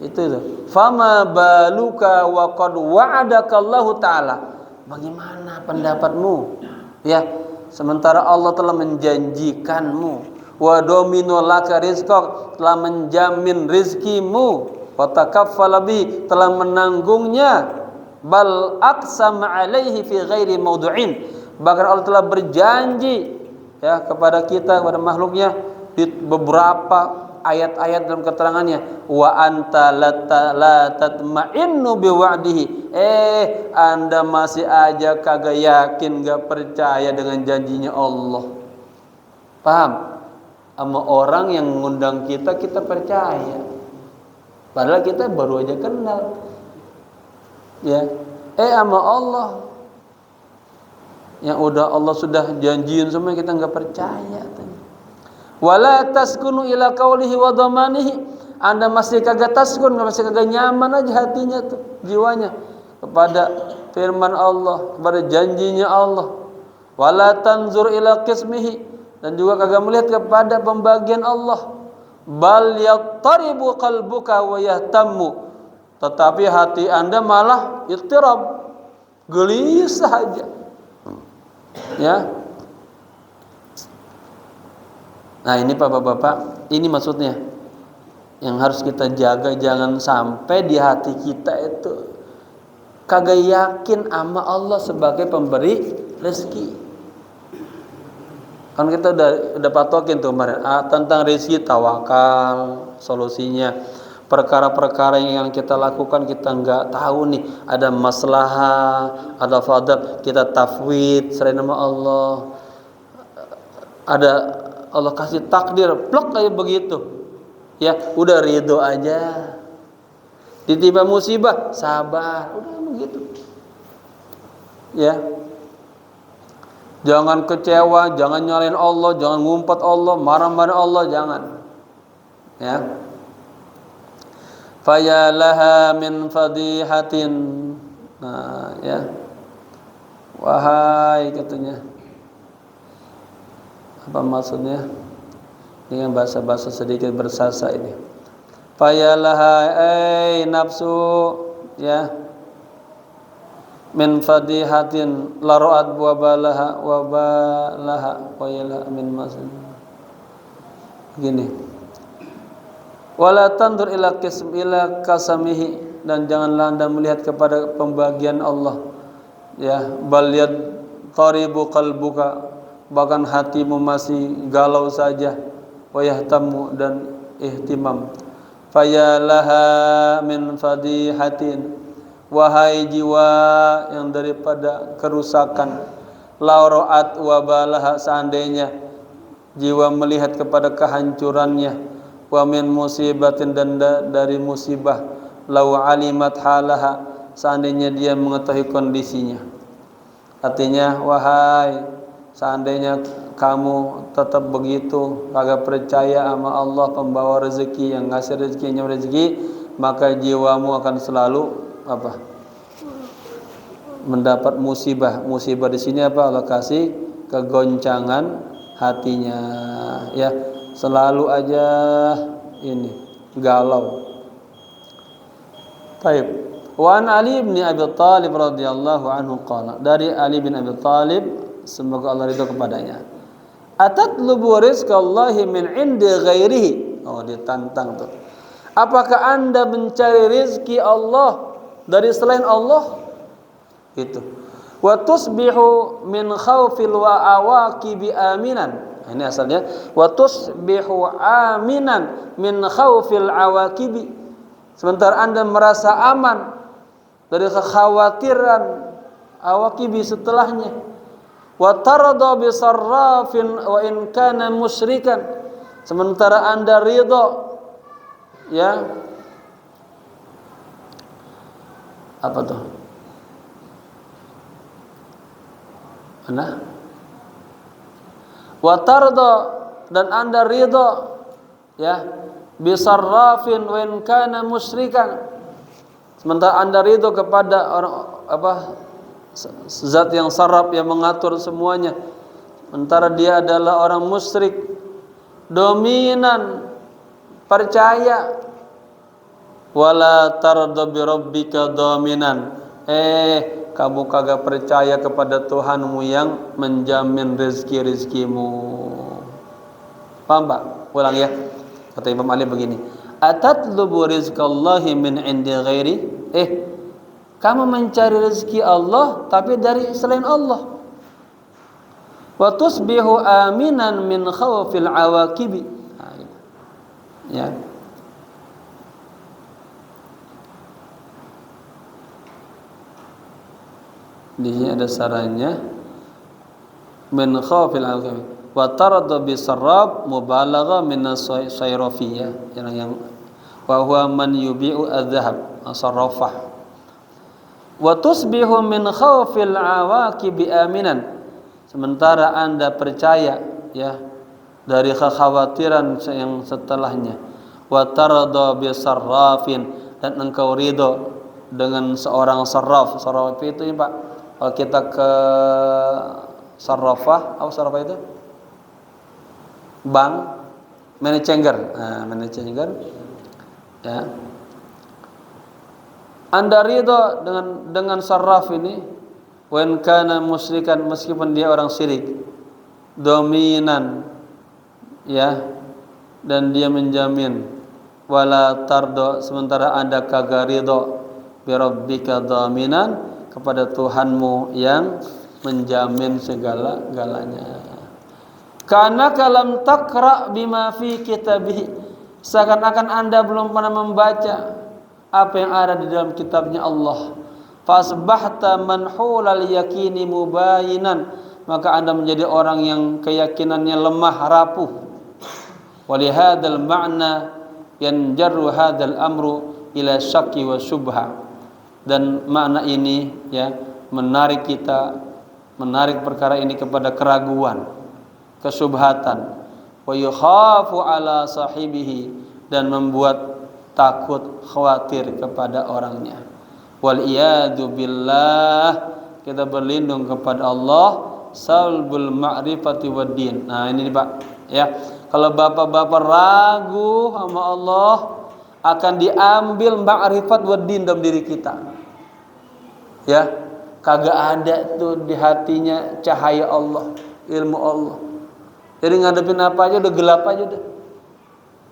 Itu tuh. Fama baluka wa qad wa'adaka Allah Ta'ala. Bagaimana pendapatmu? Ya, sementara Allah telah menjanjikanmu. Wa dominu laka rizqak, telah menjamin rizkimu. Wa takaffala bi, telah menanggungnya. Bal aqsama alaihi fi ghairi maudu'in, bahkan Allah telah berjanji, ya, kepada kita, kepada makhluknya di beberapa ayat-ayat dalam keterangannya, wa anta la tatma'innu biwa'dihi, Anda masih aja kagak yakin, gak percaya dengan janjinya Allah. Paham? Sama orang yang mengundang kita percaya, padahal kita baru aja kenal, ya. Sama Allah yang udah Allah sudah janjiin semua, kita nggak percaya. Wala taskunu ila qaulihi wa dhamanihi, Anda masih kagak taskun, masih kagak nyaman aja hatinya tuh, jiwanya kepada firman Allah, kepada janjinya Allah. Wala tanzur ila qismihi, dan juga kagak melihat kepada pembagian Allah. Bal yattaribu qalbuka wa yahtammu, tetapi hati Anda malah ittirab, gelisah aja, ya. Nah, ini Bapak-bapak, ini maksudnya yang harus kita jaga, jangan sampai di hati kita itu kagak yakin sama Allah sebagai pemberi rezeki. Kan kita udah patokin tuh kemarin tentang rezeki, tawakal solusinya. Perkara-perkara yang kita lakukan kita nggak tahu nih, ada maslahah, ada fadl, kita tafwid selain nama Allah. Ada Allah kasih takdir, plok kayak begitu, ya udah ridho aja. Ditimpa musibah, sabar, udah begitu, ya. Jangan kecewa, jangan nyalain Allah, jangan ngumpet Allah, marah-marah Allah, jangan, ya. Fayalaha min fadihatin, nah, ya, wahai, katanya. Apa maksudnya? Dengan bahasa-bahasa sedikit bersasa ini. Fayalaha, nafsu, ya, min fadihatin laru'at wabalaha wayalaha min masin. Gini. Wala tandur ila kasamihi, dan janganlah Anda melihat kepada pembagian Allah, ya. Bal yadtaribu qalbuka, bahkan hatimu masih galau saja, wa yahtamu, dan ihtimam. Fayalaha min fadihatin, wahai jiwa yang daripada kerusakan, lauroat wabalaha, seandainya jiwa melihat kepada kehancurannya, wa min musibatin, dan dari musibah, lau alimat halaha, seandainya dia mengetahui kondisinya. Artinya, wahai, seandainya kamu tetap begitu kagak percaya sama Allah pembawa rezeki, yang ngasih rezekinya rezeki, maka jiwamu akan selalu apa? Mendapat musibah. Musibah di sini apa? Allah kasih kegoncangan hatinya, ya. Selalu aja ini galau. Baik. Wa an Ali bin Abi Thalib radhiyallahu anhu qala, dari Ali bin Abi Thalib, semoga Allah ridha kepadanya. Atatlubu rizqallahi min indi ghairihi. Oh, ditantang tuh. Apakah Anda mencari rezeki Allah dari selain Allah? Itu. Wa tusbihu min khaufil wa awaqibi aminan. Ini asalnya, wa tusbihu aminan min khaufil awaqibi. Sementara Anda merasa aman dari kekhawatiran awaqibi setelahnya. Wa tarda bi sarrafin wa in kana musyrikan. Sementara Anda ridha, ya, Apa tuh? Mana? Wa tarda, dan Anda ridha ya bisarrafin wa in kana musyrikan. Sementara Anda ridha kepada orang zat yang sarraf yang mengatur semuanya, sementara dia adalah orang musyrik, dominan, percaya. Wala tarda bi rabbika dominan, kamu kagak percaya kepada Tuhanmu yang menjamin rezeki-rezekimu. Paham Pak? Ulang ya. Kata Imam Ali begini, atatlubu rizqallahi min indi ghairi, kamu mencari rezeki Allah tapi dari selain Allah. Wa tusbihu aminan min khawfil awaqibi. Ya. Di sini ada sarannya, min khawfil awaqibi wa tarada bisarrab mubalagha min as-sayrafiyah, yang wa huwa man yubi'u adh-dhahab asarrafah. Wa tusbihu min khawfil awaqibi aminan, sementara Anda percaya ya dari kekhawatiran yang setelahnya. Wa tarada bisarrafin, dan engkau ridho dengan seorang sarraf. Sarraf itu ya Pak, kalau kita ke sarrafah, apa sarrafah itu? Bank, manajer. Nah, manajer ya. Anda ridho dengan sarraf ini, wa in kana musyrikan, meskipun dia orang syirik, dominan ya, dan dia menjamin. Wala tardo, sementara Anda kagak ridho bi rabbika dominan, kepada Tuhanmu yang menjamin segala-galanya. Karena kalam takra bima fi kitabih, seakan-akan Anda belum pernah membaca apa yang ada di dalam kitabnya Allah. Fasbahta manhulal yakini mubayinan, maka Anda menjadi orang yang keyakinannya lemah, rapuh. Walihadzal ma'na yanjarru hadzal amru ila syakki wa syubha, dan makna ini ya menarik perkara ini kepada keraguan, kesubhatan, wa yukhafu ala sahibihi, dan membuat takut, khawatir kepada orangnya. Wal iyadu billah, kita berlindung kepada Allah, salbul ma'rifati wad din. Nah ini Pak ya, kalau bapak-bapak ragu sama Allah, akan diambil ma'rifat wad din dalam diri kita ya. Kagak ada tuh di hatinya cahaya Allah, ilmu Allah. Jadi ngadepin apa aja udah gelap aja udah.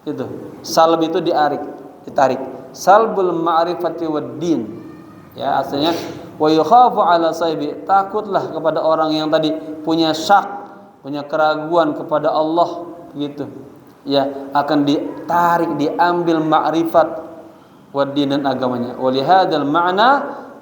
Itu salb itu ditarik. Salbul ma'rifati wad din. Ya, aslinya wa yukhafu ala sahibi, takutlah kepada orang yang tadi punya syak, punya keraguan kepada Allah begitu. Ya, akan ditarik, diambil ma'rifat wad din, dan agamanya. Wa lihadzal ma'na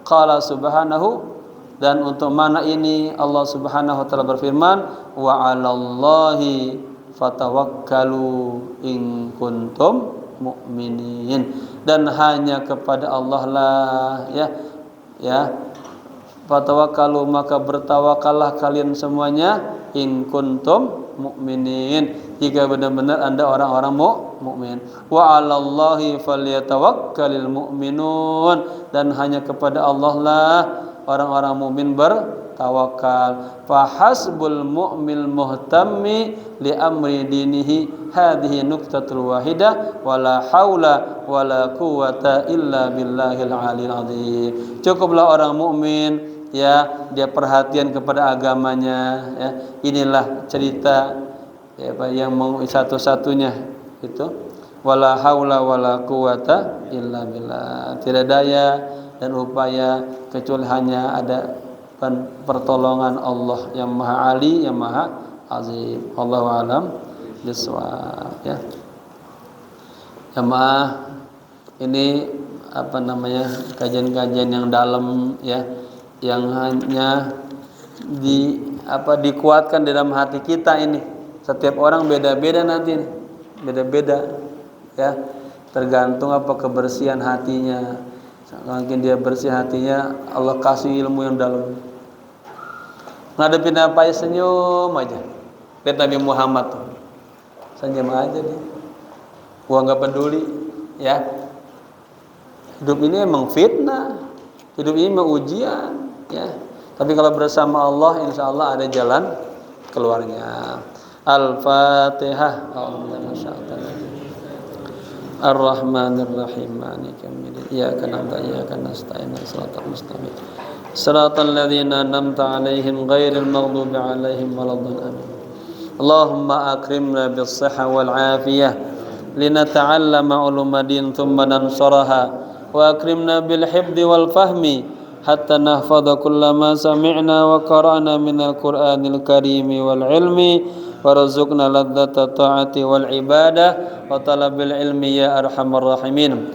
qala subhanahu, dan untuk mana ini Allah Subhanahu wa taala berfirman, wa 'alallahi fatawakkalu in kuntum mu'minin, dan hanya kepada Allah lah ya fatawakkalu, maka bertawakallah kalian semuanya, in kuntum mu'minin, jika benar-benar Anda orang-orang mukmin. Wa 'alallahi falyatawakkalul mu'minun, dan hanya kepada Allah lah orang-orang mukmin bertawakal. Fa hasbul mu'mil muhtammi li amri dinihi hadhihi nuqtatul wahidah wala haula wala quwata illa billahil aliyil azim. Cukuplah orang mukmin ya, dia perhatian kepada agamanya ya. Inilah cerita ya, yang satu-satunya itu, wala haula wala quwata illa billah, tidak daya dan upaya kecuali hanya ada pertolongan Allah yang Maha Ali, yang Maha Azim. Allahu a'lam bishawab ya. Jamaah, ini kajian-kajian yang dalam ya, yang hanya dikuatkan di dalam hati kita ini. Setiap orang beda-beda nanti nih. Beda-beda ya, tergantung apa kebersihan hatinya. Semakin dia bersih hatinya, Allah kasih ilmu yang dalam. Ngadepin apa ya senyum aja. Lihat Nabi Muhammad tuh, senyum aja dia. Gua nggak peduli, ya. Hidup ini emang fitnah, hidup ini emang ujian, ya. Tapi kalau bersama Allah, insya Allah ada jalan keluarnya. Al-Fatihah. Ar-Rahmanir Rahim. Maliki yaumiddin. Iyyaka na'budu wa iyyaka nasta'in. Shiratal mustaqim. Shiratal ladzina an'amta 'alaihim ghairil maghdubi 'alaihim waladdallin. Allahumma akrimna bis-sihhati wal 'afiyah linata'allama 'ulumadin thumma nansuraha wa akrimna bil hifdzi wal fahmi hatta nahfadha kullama sami'na wa qara'na minal Qur'anil karim wal ilmi warzuqna ladzata ta'ati wal ibadah wa talabil ilmi ya arhamar rahimin.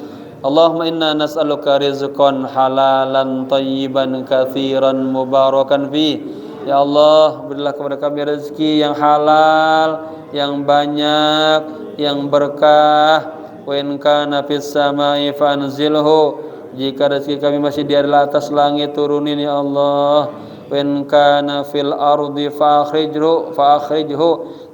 Allahumma inna nas'aluka rizqan halalan tayyiban katsiran mubarakan fi. Ya Allah, berilah kepada kami rezeki yang halal, yang banyak, yang berkah. Wa in kana fis samai fanzilhu. Jika rezeki kami masih di atas langit, turunin ya Allah. Wa in kana fil ardi fa'akhrijhu.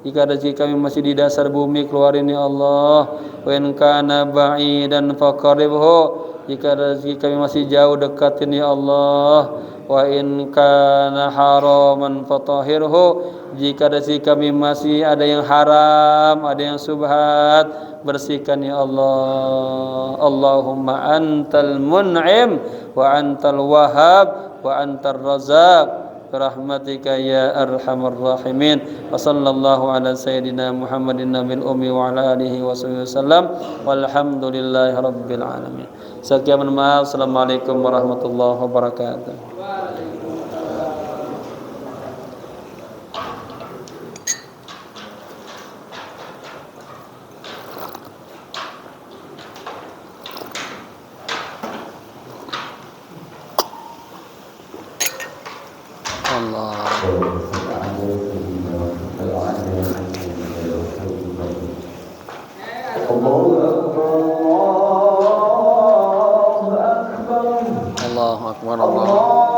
Jika rezeki kami masih di dasar bumi, keluarin ya Allah. Wa in kana ba'idan faqaribhu. Jika rezeki kami masih jauh, dekatin ya Allah. Wa in kana haraman fatahhirhu. Jika rezeki kami masih ada yang haram, ada yang subhat, bersihkan ya Allah. Allahumma antal mun'im wa antal wahhab wa antar razzaq birahmatika ya arhamar rahimin. Wa sallallahu ala sayyidina Muhammadin nabil ummi wa ala alihi wa sallam walhamdulillahi rabbil alamin. Sekian maaf. Assalamualaikum warahmatullahi wabarakatuh. Allahu akbar.